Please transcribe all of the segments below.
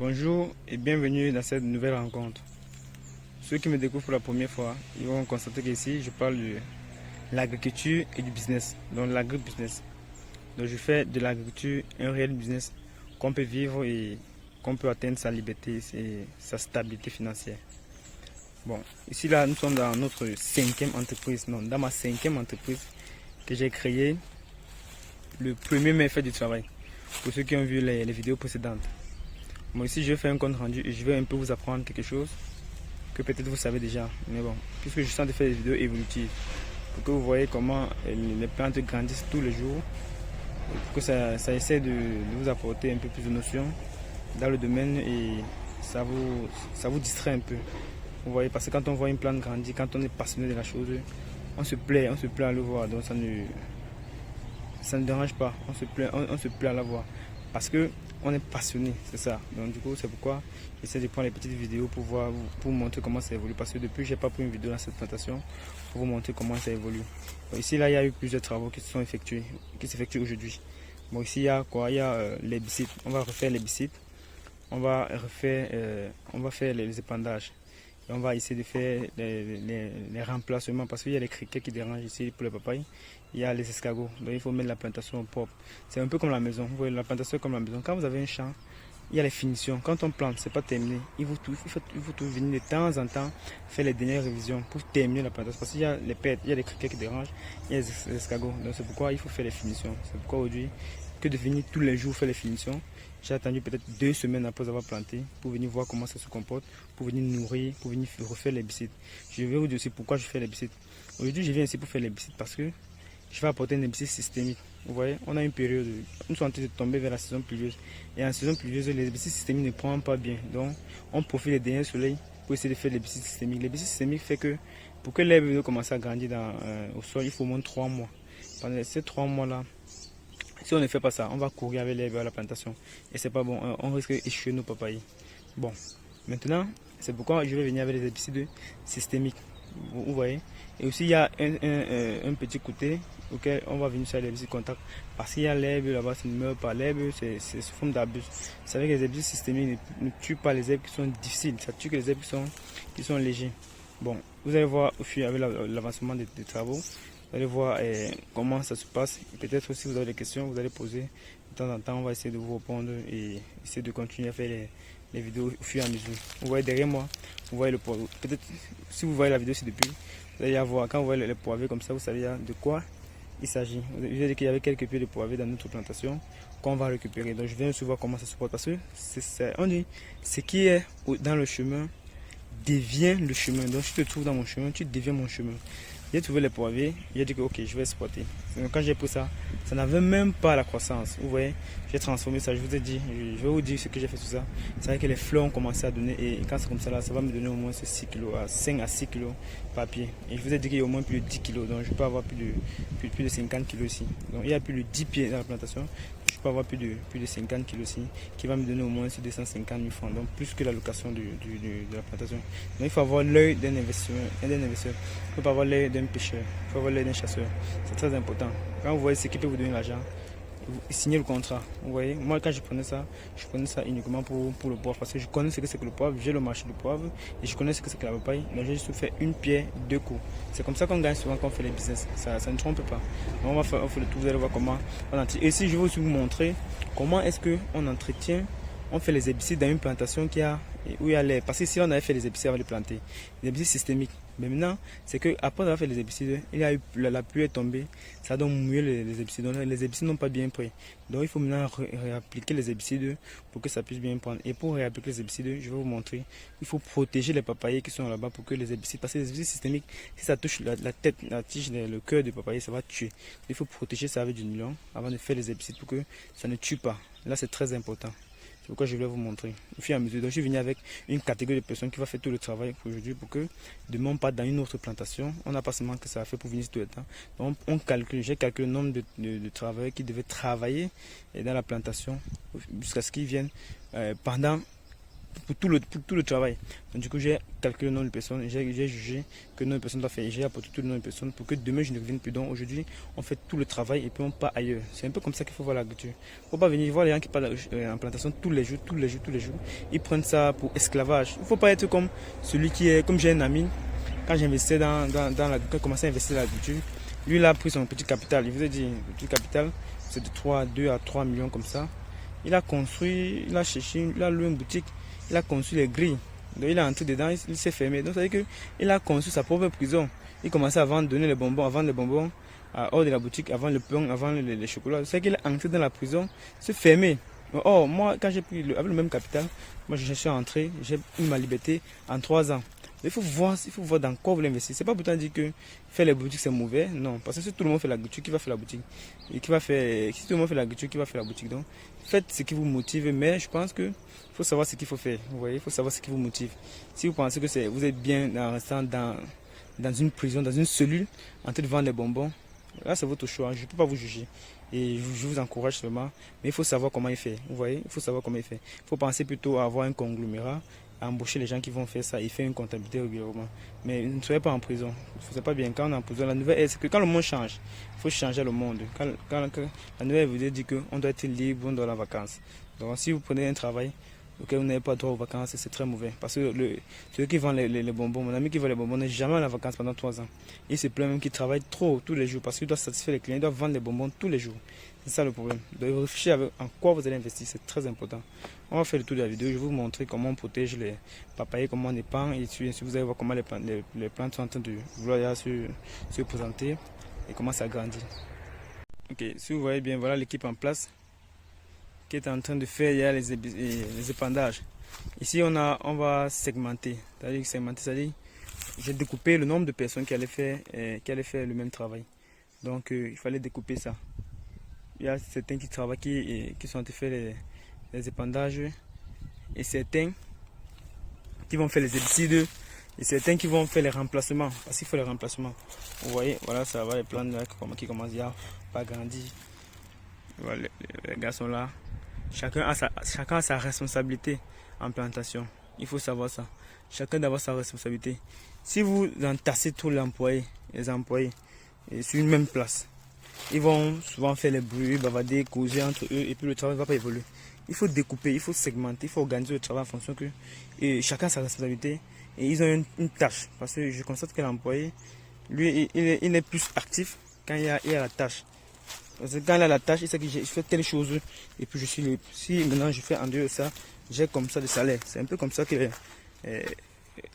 Bonjour et bienvenue dans cette nouvelle rencontre. Ceux qui me découvrent pour la première fois, ils vont constater qu'ici je parle de l'agriculture et du business, donc l'agri-business. Donc je fais de l'agriculture un réel business qu'on peut vivre et qu'on peut atteindre sa liberté et sa stabilité financière. Bon, ici là nous sommes dans notre cinquième entreprise, non, dans ma cinquième entreprise que j'ai créée le 1er mai fait du travail, pour ceux qui ont vu les vidéos précédentes. Moi ici je fais un compte rendu et je vais un peu vous apprendre quelque chose que peut-être vous savez déjà. Mais bon, puisque je suis en train de faire des vidéos évolutives pour que vous voyez comment les plantes grandissent tous les jours, pour que ça essaie de vous apporter un peu plus de notions dans le domaine et ça vous distrait un peu. Vous voyez, parce que quand on voit une plante grandir, quand on est passionné de la chose, on se plaît à le voir. Donc ça ne dérange pas, on se plaît à la voir. Parce que on est passionné, c'est ça. Donc du coup, c'est pourquoi j'essaie de prendre les petites vidéos pour vous montrer comment ça évolue. Parce que depuis, j'ai pas pris une vidéo dans cette plantation pour vous montrer comment ça évolue. Donc, ici, là, il y a eu plusieurs travaux qui s'effectuent aujourd'hui. Bon, ici, il y a quoi? Il y a l'herbicide. On va refaire l'herbicide. On va faire les épandages. Et on va essayer de faire les remplacements parce qu'il y a les criquets qui dérangent ici pour les papayes. Il y a les escargots. Donc il faut mettre la plantation propre. C'est un peu comme la maison. Vous voyez, la plantation est comme la maison. Quand vous avez un champ, il y a les finitions. Quand on plante, c'est pas terminé. Il faut tout venir de temps en temps faire les dernières révisions pour terminer la plantation. Parce qu'il y a les pertes, il y a les criquets qui dérangent, il y a les escargots. Donc c'est pourquoi il faut faire les finitions. C'est pourquoi aujourd'hui, que de venir tous les jours faire les finitions. J'ai attendu peut-être 2 semaines après avoir planté pour venir voir comment ça se comporte, pour venir nourrir, pour venir refaire l'herbicide. Je vais vous dire aussi pourquoi je fais l'herbicide. Aujourd'hui, je viens ici pour faire l'herbicide parce que je vais apporter un herbicide systémique. Vous voyez, on a une période, nous sommes en train de tomber vers la saison pluvieuse. Et en saison pluvieuse, l'herbicide systémique ne prend pas bien. Donc, on profite des derniers soleils pour essayer de faire l'herbicide systémique. L'herbicide systémique fait que pour que l'herbe commence à grandir au sol, il faut au moins 3 mois. Pendant ces 3 mois-là, si on ne fait pas ça, on va courir avec l'herbe à la plantation. Et c'est pas bon, on risque d'échouer nos papayes. Bon, maintenant, c'est pourquoi je vais venir avec les herbicides systémiques. Vous voyez. Et aussi, il y a un petit côté auquel on va venir sur l'herbicide contact. Parce qu'il y a l'herbe là-bas, ça ne meurt pas. L'herbe, c'est sous forme d'abus. Vous savez que les herbicides systémiques ne tuent pas les herbes qui sont difficiles. Ça tue que les herbes qui sont légers. Bon, vous allez voir au fur et à mesure l'avancement des travaux. Vous allez voir comment ça se passe. Peut-être si vous avez des questions, vous allez poser. De temps en temps, on va essayer de vous répondre et essayer de continuer à faire les vidéos au fur et à mesure. Vous voyez derrière moi, vous voyez le poivre. Peut-être si vous voyez la vidéo ici depuis, vous allez voir, quand vous voyez les poivets comme ça, vous savez de quoi il s'agit. Je vous ai dit qu'il y avait quelques pieds de poivets dans notre plantation qu'on va récupérer. Donc je viens aussi voir comment ça se porte. Parce que on dit, ce qui est dans le chemin devient le chemin. Donc si tu te trouves dans mon chemin, tu deviens mon chemin. J'ai trouvé les poivets, j'ai dit que ok, je vais exploiter. Donc, quand j'ai pris ça, ça n'avait même pas la croissance. Vous voyez, j'ai transformé ça, je vous ai dit, je vais vous dire ce que j'ai fait sur ça. C'est vrai que les fleurs ont commencé à donner, et quand c'est comme ça là, ça va me donner au moins 6 kg, 5 à 6 kg par pied. Et je vous ai dit qu'il y a au moins plus de 10 kg, donc je peux avoir plus de 50 kg ici. Donc il y a plus de 10 pieds dans la plantation. Je peux avoir plus de 50 kg ici, qui va me donner au moins 250 000 francs, donc plus que la location de la plantation. Donc il faut avoir l'œil d'un investisseur, il ne faut pas avoir l'œil d'un pêcheur, il faut avoir l'œil d'un chasseur. C'est très important. Quand vous voyez ce qui peut vous donner l'argent, vous signez le contrat. Vous voyez, moi quand je prenais ça uniquement pour le poivre, parce que je connais ce que c'est que le poivre, j'ai le marché du poivre et je connais ce que c'est que la papaye. Donc j'ai juste fait une pierre, deux coups. C'est comme ça qu'on gagne souvent quand on fait les business. Ça ne trompe pas. Donc on fait le tout, vous allez voir comment on entretient. Et ici je vais aussi vous montrer comment est-ce qu'on entretient, on fait les herbicides dans une plantation où il y a l'air. Parce que si on avait fait les herbicides avant de planter, les herbicides systémiques. Mais maintenant, c'est qu'après avoir fait les herbicides, la pluie est tombée, ça donne mouiller les herbicides. Donc les herbicides n'ont pas bien pris. Donc il faut maintenant réappliquer les herbicides pour que ça puisse bien prendre. Et pour réappliquer les herbicides, je vais vous montrer, il faut protéger les papayers qui sont là-bas pour que les herbicides, parce que les herbicides systémiques, si ça touche la tête, la tige, le cœur du papayer, ça va tuer. Il faut protéger ça avec du nylon avant de faire les herbicides pour que ça ne tue pas. Là, c'est très important. C'est pourquoi je voulais vous montrer au fur et à mesure. Donc je suis venu avec une catégorie de personnes qui va faire tout le travail aujourd'hui pour que demain on parte dans une autre plantation. On n'a pas seulement que ça à faire pour venir tout le temps. Donc j'ai calculé le nombre de travailleurs qui devaient travailler dans la plantation jusqu'à ce qu'ils viennent pendant pour tout le travail. Donc, du coup, j'ai calculé le nombre de personnes, j'ai jugé que le nombre de personnes doit faire, j'ai apporté tout le nombre de personnes pour que demain je ne revienne plus. Donc aujourd'hui, on fait tout le travail et puis on part ailleurs. C'est un peu comme ça qu'il faut voir l'agriculture. Il ne faut pas venir voir les gens qui parlent en plantation tous les jours, tous les jours, tous les jours. Ils prennent ça pour esclavage. Il ne faut pas être comme celui qui est, comme j'ai un ami, quand j'ai investi quand j'ai commencé à investir dans l'agriculture, lui il a pris son petit capital. Il vous a dit, petit capital, c'est de 2 à 3 millions comme ça. Il a construit, il a cherché, il a loué une boutique, il a construit les grilles. Donc il est entré dedans, il s'est fermé. Donc ça veut dire qu'il a construit sa propre prison. Il commençait à vendre, donner les bonbons, à vendre les bonbons hors de la boutique, avant le pain, avant les chocolats. C'est qu'il est entré dans la prison, se fermé. Or, moi, quand j'ai pris avec le même capital, moi je suis entré, j'ai eu ma liberté en 3 ans. Il faut voir dans quoi vous l'investissez. C'est pas pour dire que faire les boutiques c'est mauvais, non. Parce que si tout le monde fait l'agriculture, qui va faire la boutique? Et si tout le monde fait l'agriculture, qui va faire la boutique? Donc, faites ce qui vous motive, mais je pense que faut savoir ce qu'il faut faire. Vous voyez, il faut savoir ce qui vous motive. Si vous pensez que vous êtes bien en restant dans une prison, dans une cellule, en train de vendre des bonbons, là c'est votre choix. Je ne peux pas vous juger. Et je vous encourage seulement. Mais il faut savoir comment il fait. Vous voyez, il faut savoir comment il fait. Il faut penser plutôt à avoir un conglomérat, à embaucher les gens qui vont faire ça et faire une comptabilité régulièrement. Mais ne soyez pas en prison. C'est pas bien. Quand on est en prison, la nouvelle c'est que quand le monde change, il faut changer le monde. Quand la nouvelle vous dit qu'on doit être libre, on doit aller en vacances. Donc si vous prenez un travail auquel vous n'avez pas droit aux vacances, c'est très mauvais. Parce que ceux qui vendent les bonbons, mon ami qui vend les bonbons n'est jamais en vacances pendant 3 ans. Il se plaint même qu'il travaille trop tous les jours parce qu'il doit satisfaire les clients, il doit vendre les bonbons tous les jours. C'est ça le problème. Donc réfléchissez en quoi vous allez investir, c'est très important. On va faire le tour de la vidéo, je vais vous montrer comment on protège les papayers, comment on épargne et si vous allez voir comment les plantes sont en train de vouloir se présenter et comment ça grandit. Ok, si vous voyez bien, voilà l'équipe en place qui est en train de faire les épandages. Ici on va segmenter, c'est-à-dire j'ai découpé le nombre de personnes qui allaient faire le même travail. Donc il fallait découper ça. Il y a certains qui travaillent, qui sont en train de faire les épandages et certains qui vont faire les herbicides et certains qui vont faire les remplacements parce qu'il faut les remplacements. Vous voyez, voilà, ça va les plantes là qui commencent à pas grandir. Voilà, les gars sont là. Chacun a sa responsabilité en plantation. Il faut savoir ça. Chacun doit avoir sa responsabilité. Si vous entassez tous les employés sur une même place, ils vont souvent faire les bruits, bavader, causer entre eux et puis le travail ne va pas évoluer. Il faut découper, il faut segmenter, il faut organiser le travail en fonction que chacun a sa responsabilité et ils ont une tâche. Parce que je constate que l'employé, lui, il est plus actif quand il y a la tâche. Parce que quand il a la tâche, il sait que je fais telle chose et puis je suis libre. Si maintenant je fais en dehors de ça, j'ai comme ça de salaire. C'est un peu comme ça que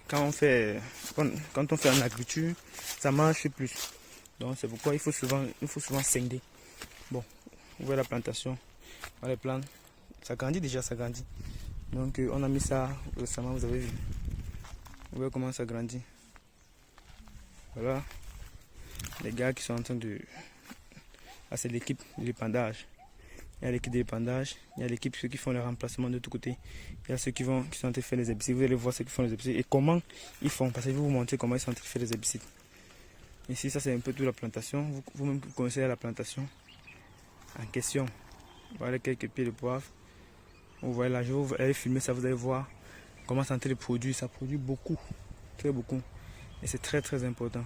quand on fait en agriculture, ça marche plus. Donc c'est pourquoi il faut souvent scinder. Bon, vous voyez la plantation, voilà les plantes, ça grandit déjà, ça grandit. Donc on a mis ça récemment, vous avez vu. Vous voyez comment ça grandit. Voilà, les gars qui sont en train de... Là c'est l'équipe de l'épandage. Il y a l'équipe de l'épandage, il y a l'équipe ceux qui font le remplacement de tous côtés. Il y a ceux qui sont en train de faire les herbicides. Vous allez voir ceux qui font les herbicides et comment ils font. Parce que je vais vous montrer comment ils sont en train de faire les herbicides. Ici, ça c'est un peu toute la plantation. Vous-même connaissez la plantation en question. Voilà quelques pieds de poivre. Vous voyez là, je vais vous aller filmer ça, vous allez voir comment ça de produire. Ça produit beaucoup, très beaucoup. Et c'est très très important.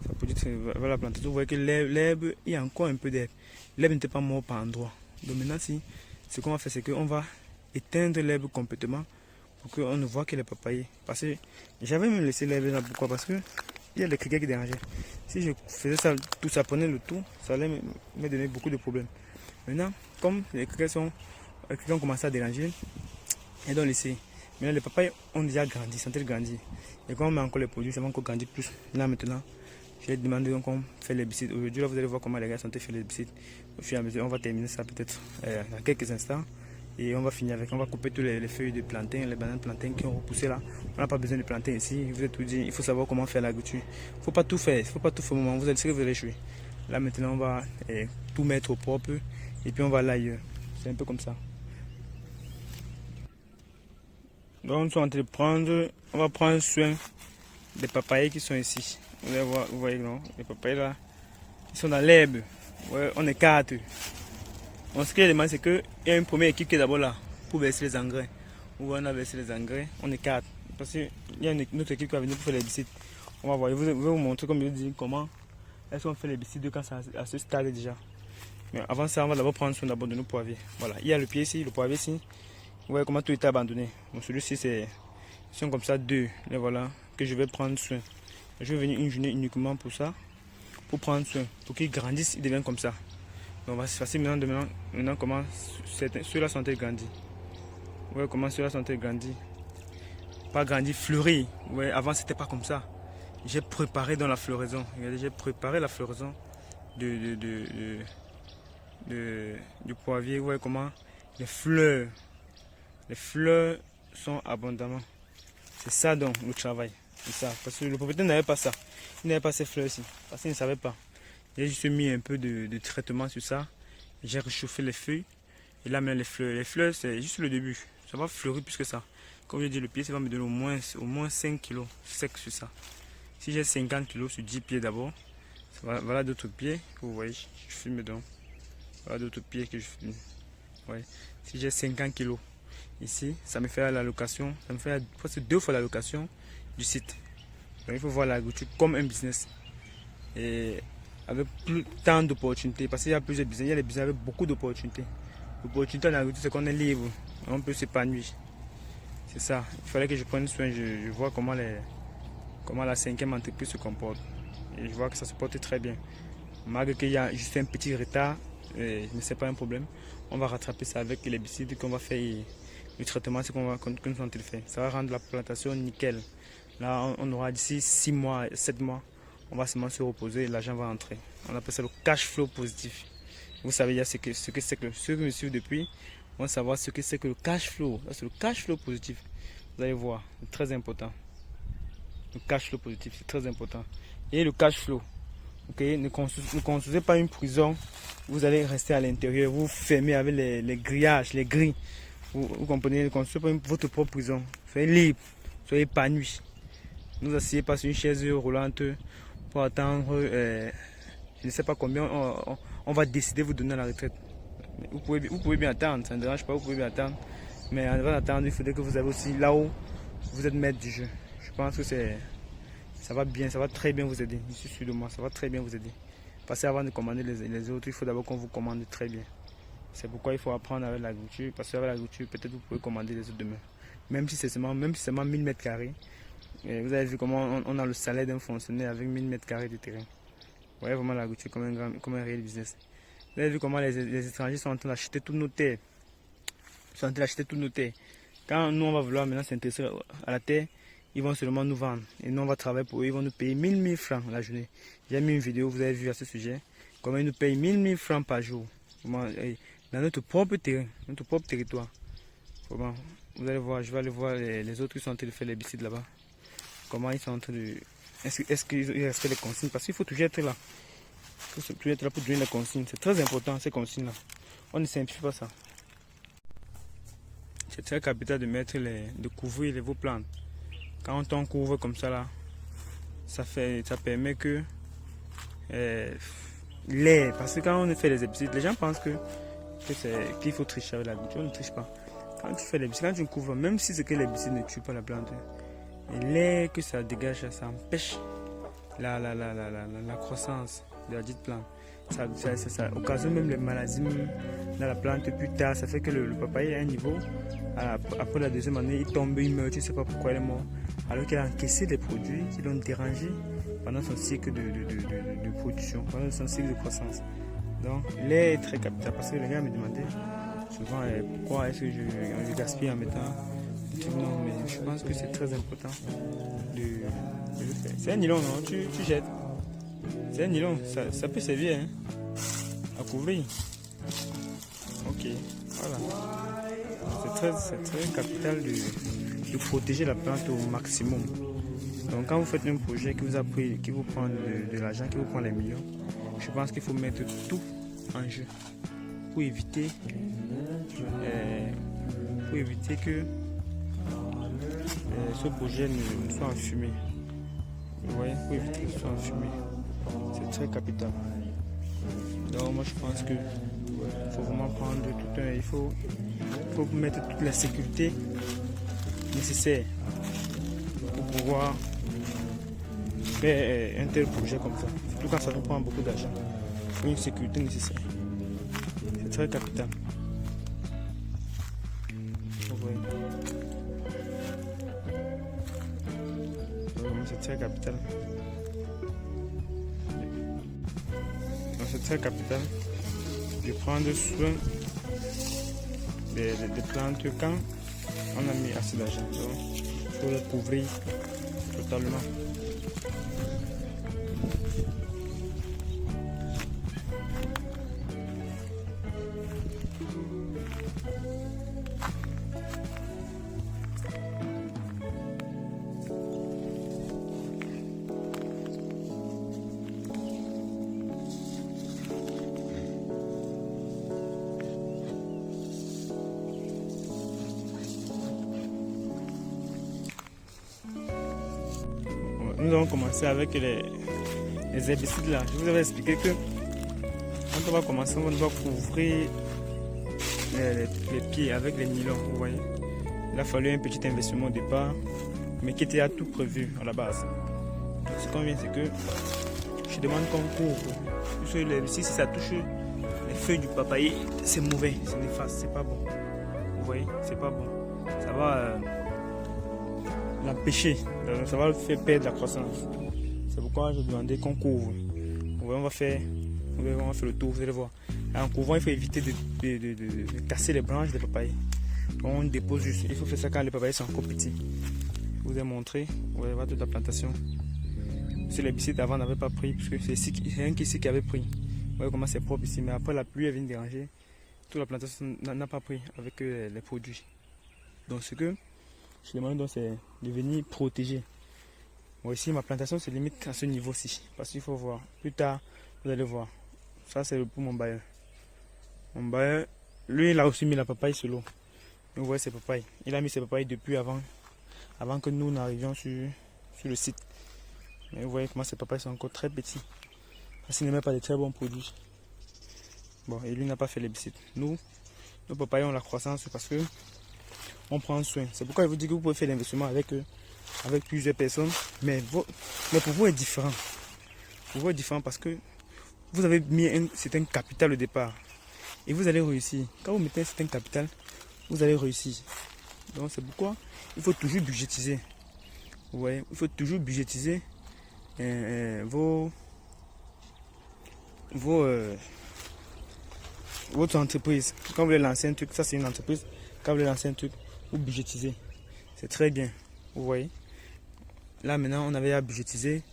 Ça produit voilà la plantation. Vous voyez que l'herbe, il y a encore un peu d'herbe. L'herbe n'était pas morte par endroit. Donc maintenant, ce qu'on va faire, c'est qu'on va éteindre l'herbe complètement pour qu'on ne voit que les papayers. Parce que j'avais même laissé l'herbe là. Pourquoi? Parce que il y a les criquets qui dérangeaient. Si je faisais ça, tout ça prenait le tout, ça allait me donner beaucoup de problèmes. Maintenant, comme les criquets ont commencé à déranger, et donc laisser. Maintenant, les papayes ont déjà grandi, sont grandi. Et quand on met encore les produits, ça va encore grandir plus. Là maintenant, j'ai demandé qu'on fait les herbicides. Aujourd'hui, là, vous allez voir comment les gars sont en train de faire les herbicides. Au fur et à mesure, on va terminer ça peut-être dans quelques instants. Et on va finir avec, on va couper toutes les feuilles de plantain, les bananes plantain qui ont repoussé là. On n'a pas besoin de plantain ici. Je vous ai tout dit, il faut savoir comment faire l'agriculture. Il ne faut pas tout faire, il faut pas tout faire au moment. Vous allez que vous allez échouer. Là maintenant, on va tout mettre au propre et puis on va aller ailleurs. C'est un peu comme ça. Donc, on va prendre soin des papayers qui sont ici. Vous allez voir, vous voyez, non? Les papayers là, ils sont dans l'herbe. Ouais, on écarte. Ce que je demande, c'est qu'il y a une première équipe qui est d'abord là pour verser les engrais. où on a versé les engrais, on écarte. Parce qu'il y a une autre équipe qui va venir pour faire l'herbicide. On va voir, je vais vous montrer, comme je dis, comment est-ce qu'on fait l'herbicide quand c'est à ce stade déjà. Mais avant ça, on va d'abord prendre soin d'abord de nos poivriers. Voilà, il y a le pied ici, le poivrier ici. Vous voyez comment tout est abandonné. Donc celui-ci, ils sont comme ça deux. Et voilà, que je vais prendre soin. Je vais venir une journée uniquement pour ça, pour prendre soin, pour qu'ils grandissent, ils deviennent comme ça. Donc on va se passer maintenant comment ceux-là sont grandis. Vous voyez comment ceux-là sont grandis. Pas grandi, fleuri. Ouais, avant c'était pas comme ça. J'ai préparé dans la floraison. J'ai préparé la floraison du poivrier. Vous voyez comment les fleurs sont abondamment. C'est ça donc le travail. C'est ça. Parce que le propriétaire n'avait pas ça. Il n'avait pas ces fleurs-ci. Parce qu'il ne savait pas. J'ai juste mis un peu de traitement sur ça. J'ai réchauffé les feuilles. Et là maintenant les fleurs c'est juste le début. Ça va fleurir plus que ça. Comme je dis, le pied, ça va me donner au moins 5 kg sec sur ça. Si j'ai 50 kg sur 10 pieds d'abord, voilà d'autres pieds que vous voyez, je filme donc. Voilà d'autres pieds que je filme. Ouais. Si j'ai 50 kg ici, ça me fait l'allocation, ça me fait presque 2 fois l'allocation du site. Donc il faut voir l'agriculture comme un business. Et avec plus tant d'opportunités, parce qu'il y a plusieurs business, il y a des business avec beaucoup d'opportunités. L'opportunité en agriculture, c'est qu'on est libre, on peut s'épanouir. C'est ça, il fallait que je prenne soin, je vois comment la cinquième entreprise se comporte. Et je vois que ça se porte très bien. Malgré qu'il y a juste un petit retard, mais ce n'est pas un problème. On va rattraper ça avec l'herbicide qu'on va faire, le traitement que nous sommes en train de faire. Ça va rendre la plantation nickel. Là, on aura d'ici 6 mois, 7 mois, on va seulement se reposer et l'argent va entrer. On appelle ça le cash flow positif. Vous savez, il y a ce que c'est que ceux qui me suivent depuis vont savoir ce que c'est que le cash flow. C'est le cash flow positif. Vous allez voir, c'est très important. Le cash flow positif, c'est très important. Et le cash flow, okay, ne construisez pas une prison. Vous allez rester à l'intérieur, vous fermez avec les grillages, les grilles. Vous comprenez, ne construisez pas votre propre prison. Soyez libre, soyez épanoui. Ne vous asseyez pas sur une chaise roulante pour attendre, je ne sais pas combien on va décider de vous donner la retraite. Vous pouvez bien attendre, ça ne dérange pas, vous pouvez bien attendre. Mais avant d'attendre, il faudrait que vous avez aussi là où vous êtes maître du jeu. Je pense que ça va bien, ça va très bien vous aider. Je suis sûr de moi, ça va très bien vous aider. Parce qu'avant de commander les autres, il faut d'abord qu'on vous commande très bien. C'est pourquoi il faut apprendre avec l'agriculture. Parce qu'avec l'agriculture, peut-être vous pouvez commander les autres demain. Même si c'est seulement 1000 mètres carrés. Vous avez vu comment on a le salaire d'un fonctionnaire avec 1000 mètres carrés de terrain. Vous voyez vraiment l'agriculture comme un réel business. Vous avez vu comment les étrangers sont en train d'acheter toutes nos terres. Ils sont en train d'acheter toutes nos terres. Quand nous on va vouloir maintenant s'intéresser à la terre, ils vont seulement nous vendre. Et nous on va travailler pour eux, ils vont nous payer 1000 francs la journée. J'ai mis une vidéo, vous avez vu à ce sujet, comment ils nous payent 1000 francs par jour. Dans notre propre terrain, notre propre territoire. Comment, vous allez voir, je vais aller voir les autres qui sont en train de faire les bicides là-bas. Comment ils sont en train de... Est-ce qu'ils respectent les consignes? Parce qu'il faut toujours être là. Il faut toujours être là pour donner les consignes. C'est très important ces consignes-là. On ne simplifie pas ça. C'est très capital de de couvrir vos plantes. Quand on couvre comme ça là, ça permet que l'air, parce que quand on fait les herbicides, les gens pensent qu'il faut tricher avec l'agriculture. On ne triche pas. Quand tu fais l'herbicide, quand tu couvres, même si c'est que l'herbicide ne tue pas la plante, l'air que ça dégage, ça empêche la croissance de la dite plante. Ça occasionne même les maladies dans la plante plus tard. Ça fait que le papaye à un niveau, après la deuxième année, il tombe, il meurt, tu ne sais pas pourquoi il est mort. Alors qu'il a encaissé des produits qui l'ont dérangé pendant son cycle de production, pendant son cycle de croissance. Donc l'air est très capital parce que les gars me demandaient souvent pourquoi est-ce que je gaspille en mettant. Non, mais je pense que c'est très important de le faire. C'est un nylon, non? Tu jettes. C'est un nylon, ça peut servir hein, à couvrir. Ok, voilà. C'est très capital de protéger la plante au maximum. Donc quand vous faites un projet qui vous prend de l'argent, qui vous prend les millions, je pense qu'il faut mettre tout en jeu pour éviter que ce projet ne soit enfumé. Vous voyez, pour éviter qu'il soit enfumé. C'est très capital. Donc moi je pense que faut vraiment prendre tout un... Il faut mettre toute la sécurité nécessaires pour pouvoir faire un tel projet comme ça. Surtout quand ça vous prend beaucoup d'argent. Il faut une sécurité nécessaire. C'est très capital. Vous voyez. C'est très capital. Donc c'est très capital de prendre soin des plantes quand on a mis assez d'argent. Donc il faut les couvrir totalement. Nous allons commencer avec les herbicides là. Je vous avais expliqué que quand on va commencer, on doit couvrir les pieds avec les nylons. Vous voyez, il a fallu un petit investissement au départ, mais qui était à tout prévu à la base. Donc, ce qu'on vient, c'est que je demande qu'on couvre. Si ça touche les feuilles du papayer, c'est mauvais, c'est néfaste, c'est pas bon. Vous voyez, c'est pas bon. Ça va l'empêcher, ça va le faire perdre la croissance. C'est pourquoi j'ai demandé qu'on couvre. On va faire le tour, vous allez voir. En couvrant, il faut éviter de casser les branches des papayes. On dépose juste. Il faut faire ça quand les papayes sont encore petits. Je vous ai montré, vous allez voir toute la plantation. Si l'herbicide avant n'avait pas pris, parce que c'est un qui avait pris. Vous voyez comment c'est propre ici, mais après la pluie elle vient déranger. Toute la plantation n'a pas pris avec les produits. Donc ce que je demande donc c'est de venir protéger. Moi ici ma plantation se limite à ce niveau-ci. Parce qu'il faut voir. Plus tard, vous allez voir. Ça c'est pour mon bailleur. Mon bailleur, lui il a aussi mis la papaye sur l'eau. Vous voyez ses papayes. Il a mis ses papayes depuis avant que nous n'arrivions sur le site. Mais vous voyez comment ces papayes sont encore très petits. Parce qu'il ne met pas de très bons produits. Bon, et lui n'a pas fait l'herbicide. Nous, nos papayes ont la croissance parce que on prend soin. C'est pourquoi je vous dis que vous pouvez faire l'investissement avec plusieurs personnes. Mais pour vous, c'est différent. Pour vous, c'est différent parce que vous avez mis un certain capital au départ. Et vous allez réussir. Quand vous mettez un certain capital, vous allez réussir. Donc c'est pourquoi il faut toujours budgétiser. Vous voyez, il faut toujours budgétiser votre entreprise. Quand vous voulez lancer un truc, ça c'est une entreprise. Quand vous voulez lancer un truc, vous budgétisez. C'est très bien. Vous voyez. Là maintenant, on avait à budgétiser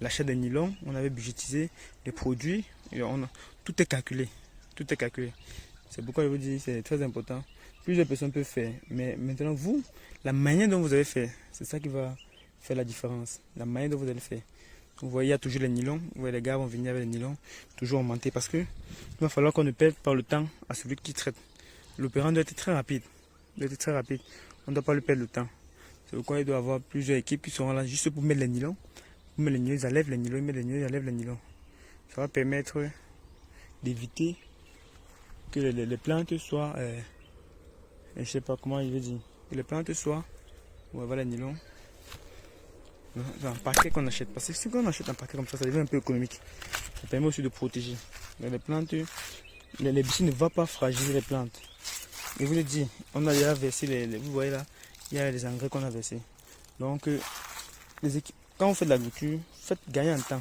l'achat des nylons, on avait budgétisé les produits. Et tout est calculé. Tout est calculé. C'est pourquoi je vous dis c'est très important. Plusieurs personnes peuvent faire. Mais maintenant, vous, la manière dont vous avez fait, c'est ça qui va faire la différence. La manière dont vous allez faire. Vous voyez, il y a toujours les nylons. Vous voyez, les gars vont venir avec les nylons, toujours augmenter. Parce que il va falloir qu'on ne perde pas le temps à celui qui traite. L'opérant doit être très rapide. On ne doit pas lui perdre le temps. C'est pourquoi il doit y avoir plusieurs équipes qui seront là juste pour mettre les nylons. Pour mettre les nylons, ils enlèvent les nylons, ils mettent les nylons, ils enlèvent les nylons. Ça va permettre d'éviter que les plantes soient, je ne sais pas comment il veut dire, que les plantes soient, voilà les nylons, un paquet qu'on achète. Parce que si on achète un paquet comme ça devient un peu économique. Ça permet aussi de protéger. Mais les plantes, l'herbicide ne va pas fragiliser les plantes. Et vous le dites, on a déjà versé, vous voyez là, il y a les engrais qu'on a versés. Donc, quand on fait de l'agriculture, faites gagner en temps.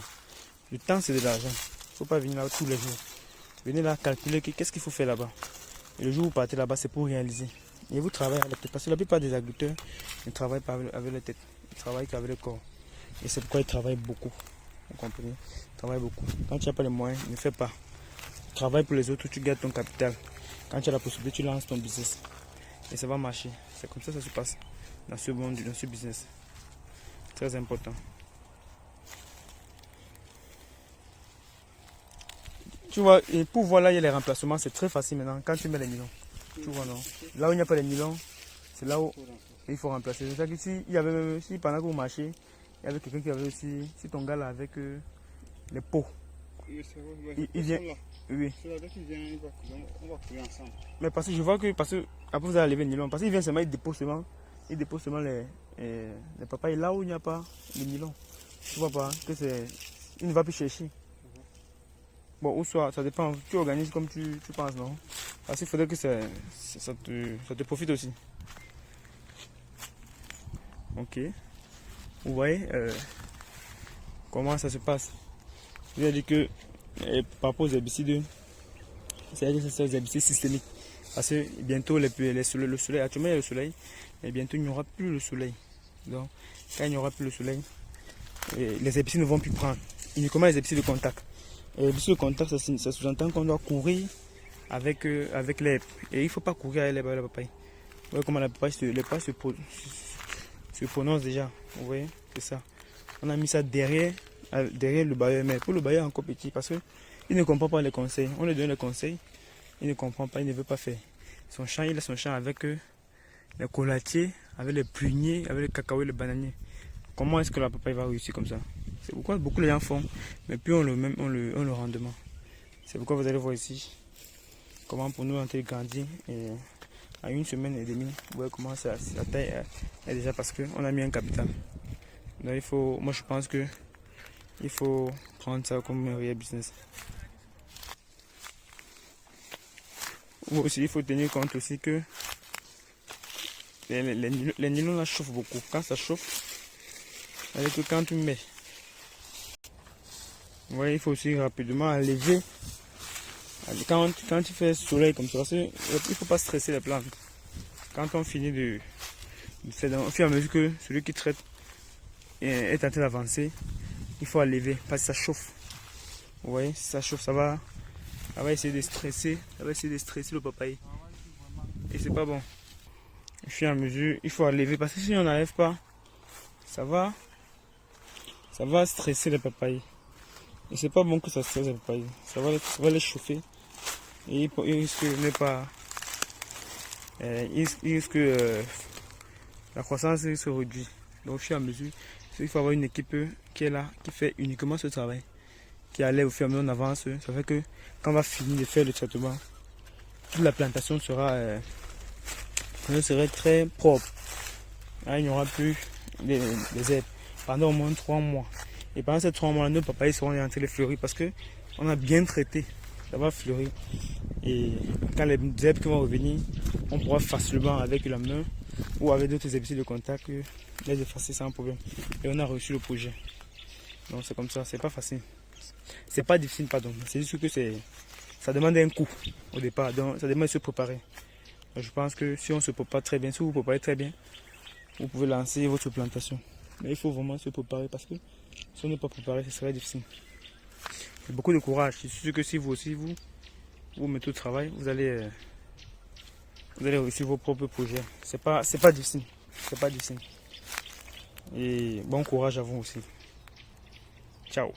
Le temps, c'est de l'argent. Il ne faut pas venir là tous les jours. Venez là calculer qu'est-ce qu'il faut faire là-bas. Et le jour où vous partez là-bas, c'est pour réaliser. Et vous travaillez avec la tête. Parce que la plupart des agriculteurs ne travaillent pas avec la tête. Ils travaillent qu'avec le corps. Et c'est pourquoi ils travaillent beaucoup. Vous comprenez? Ils travaillent beaucoup. Quand tu n'as pas les moyens, ne fais pas. Travaille pour les autres, tu gardes ton capital. Quand tu as la possibilité, tu lances ton business. Et ça va marcher. C'est comme ça que ça se passe dans ce monde, dans ce business. Très important. Tu vois, et pour voir là, il y a les remplacements, c'est très facile maintenant. Quand tu mets les nylons, tu vois, non? Là où il n'y a pas les nylons, c'est là où il faut remplacer. C'est ça que si pendant que vous marchez, il y avait quelqu'un qui avait aussi, si ton gars là avec les pots, il vient. Oui. On va couler ensemble. Mais parce que je vois que, après vous allez lever le nylon, parce qu'il vient seulement, il dépose seulement il dépose seulement les papayes là où il n'y a pas de nylon. Tu vois pas que c'est. Il ne va plus chercher. Bon, ou soit, ça dépend. Tu organises comme tu penses, non? Parce qu'il faudrait que ça te profite aussi. Ok. Vous voyez comment ça se passe. Je veux dire que par rapport aux herbicides, c'est-à-dire que c'est des herbicides systémiques. Parce que bientôt, le soleil, actuellement il y a le soleil, mais bientôt il n'y aura plus le soleil. Donc, quand il n'y aura plus le soleil, les herbicides ne vont plus prendre. Uniquement les herbicides de contact. Et les herbicides de contact, ça sous-entend qu'on doit courir avec l'herbe. Et il ne faut pas courir avec la papaye. Vous voyez comment la papaye se prononce déjà. Vous voyez, c'est ça. On a mis ça derrière le bailleur. Mais pour le bailleur encore petit, parce qu'il ne comprend pas les conseils. On lui donne les conseils, il ne comprend pas, il ne veut pas faire. Il a son champ avec les colatiers, avec les pruniers, avec les cacahuètes, les bananiers. Comment est-ce que la papaye va réussir comme ça? C'est pourquoi beaucoup de gens font, mais plus on le rendement. C'est pourquoi vous allez voir ici comment pour nous en grandir. Et à 1 semaine et demie, vous voyez comment la taille est déjà parce qu'on a mis un capital. Donc moi je pense que il faut prendre ça comme un réel business. Aussi, il faut tenir compte aussi que les nylons là chauffent beaucoup. Quand ça chauffe, avec que quand tu mets, vous voyez, il faut aussi rapidement enlever. Quand tu fais soleil comme ça, il ne faut pas stresser les plantes. Quand on finit de faire, au fur et à mesure que celui qui traite est en train d'avancer, il faut enlever parce que ça chauffe. Vous voyez, si ça chauffe, ça va essayer de stresser, le papaye. Et c'est pas bon. Au fur et à mesure, il faut enlever parce que si on n'enlève pas, ça va stresser les papayes. Et c'est pas bon que ça stresse les papayes. Ça va les chauffer. Et il risque de pas. Il risque que la croissance se réduit. Donc au fur et à mesure, il faut avoir une équipe qui est là, qui fait uniquement ce travail. Qui allait au fur et à mesure on avance. Ça fait que quand on va finir de faire le traitement, toute la plantation serait très propre. Il n'y aura plus des herbes pendant au moins 3 mois. Et pendant ces 3 mois, nos papayes seront en train de fleurir parce qu'on a bien traité. Ça va fleurir. Et quand les herbes qui vont revenir, on pourra facilement avec la main ou avec d'autres herbicides de contact les effacer sans problème. Et on a reçu le projet. Donc c'est comme ça, c'est pas facile. C'est pas difficile, pardon. C'est juste que ça demande un coup au départ. Donc ça demande de se préparer. Donc, je pense que si on se prépare très bien, si vous vous préparez très bien, vous pouvez lancer votre plantation. Mais il faut vraiment se préparer parce que si on n'est pas préparé, ce serait difficile. C'est beaucoup de courage. Je suis sûr que si vous aussi, vous mettez au travail, vous allez réussir vos propres projets. C'est pas difficile. C'est pas difficile. Et bon courage à vous aussi. Ciao.